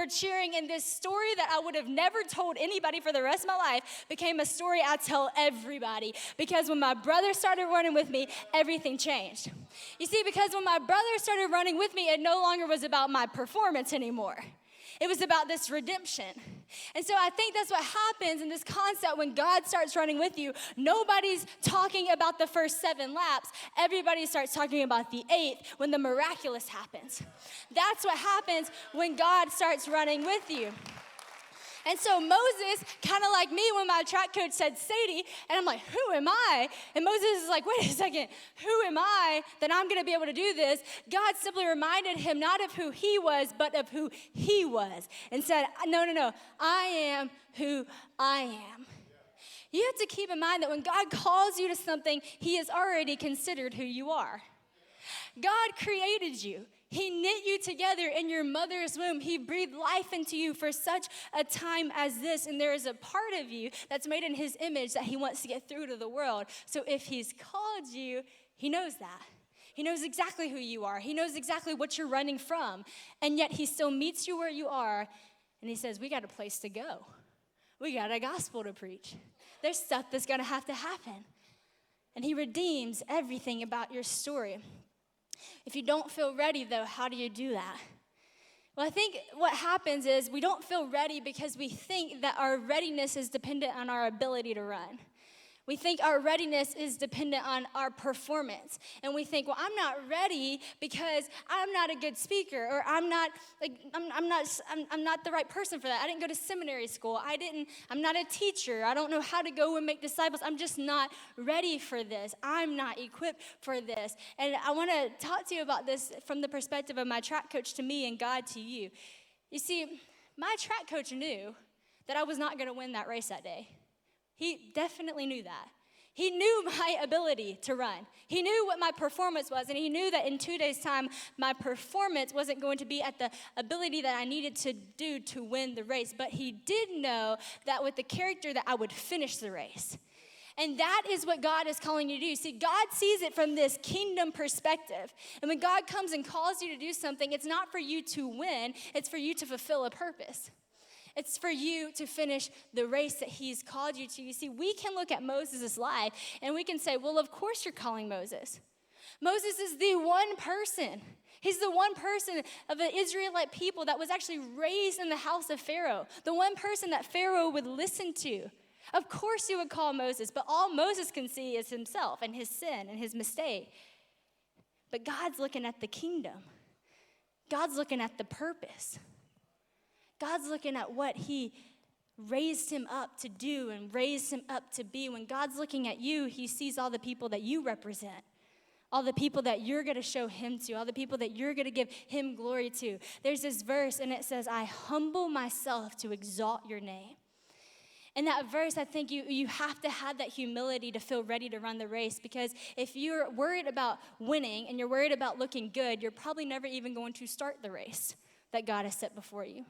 were cheering, and this story that I would have never told anybody for the rest of my life became a story I tell everybody. Because when my brother started running with me, everything changed. You see, because when my brother started running with me, it no longer was about my performance anymore. It was about this redemption. And so I think that's what happens in this concept when God starts running with you. Nobody's talking about the first 7 laps. Everybody starts talking about the 8th when the miraculous happens. That's what happens when God starts running with you. And so Moses, kind of like me when my track coach said Sadie, and I'm like, who am I? And Moses is like, wait a second, who am I that I'm going to be able to do this? God simply reminded him not of who he was, but of who he was, and said, no, I am who I am. You have to keep in mind that when God calls you to something, he has already considered who you are. God created you. He knit you together in your mother's womb. He breathed life into you for such a time as this. And there is a part of you that's made in his image that he wants to get through to the world. So if he's called you, he knows that. He knows exactly who you are. He knows exactly what you're running from. And yet he still meets you where you are. And he says, we got a place to go. We got a gospel to preach. There's stuff that's going to happen. And he redeems everything about your story. If you don't feel ready, though, how do you do that? Well, I think what happens is we don't feel ready because we think that our readiness is dependent on our ability to run. We think our readiness is dependent on our performance. And we think, well, I'm not ready because I'm not a good speaker, or I'm not the right person for that. I didn't go to seminary school. I'm not a teacher. I don't know how to go and make disciples. I'm just not ready for this. I'm not equipped for this. And I want to talk to you about this from the perspective of my track coach to me and God to you. You see, my track coach knew that I was not going to win that race that day. He definitely knew that. He knew my ability to run. He knew what my performance was, and he knew that in 2 days' time, my performance wasn't going to be at the ability that I needed to do to win the race. But he did know that with the character that I would finish the race. And that is what God is calling you to do. See, God sees it from this kingdom perspective. And when God comes and calls you to do something, it's not for you to win, it's for you to fulfill a purpose. It's for you to finish the race that he's called you to. You see, we can look at Moses' life and we can say, well, of course you're calling Moses. Moses is the one person. He's the one person of the Israelite people that was actually raised in the house of Pharaoh, the one person that Pharaoh would listen to. Of course you would call Moses, but all Moses can see is himself and his sin and his mistake. But God's looking at the kingdom. God's looking at the purpose. God's looking at what he raised him up to do and raised him up to be. When God's looking at you, he sees all the people that you represent, all the people that you're going to show him to, all the people that you're going to give him glory to. There's this verse, and it says, I humble myself to exalt your name. In that verse, I think you have to have that humility to feel ready to run the race, because if you're worried about winning and you're worried about looking good, you're probably never even going to start the race that God has set before you.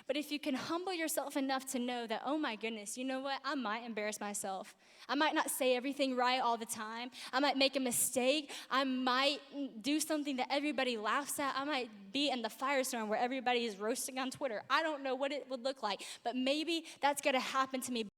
But if you can humble yourself enough to know that, oh my goodness, you know what? I might embarrass myself. I might not say everything right all the time. I might make a mistake. I might do something that everybody laughs at. I might be in the firestorm where everybody is roasting on Twitter. I don't know what it would look like, but maybe that's going to happen to me.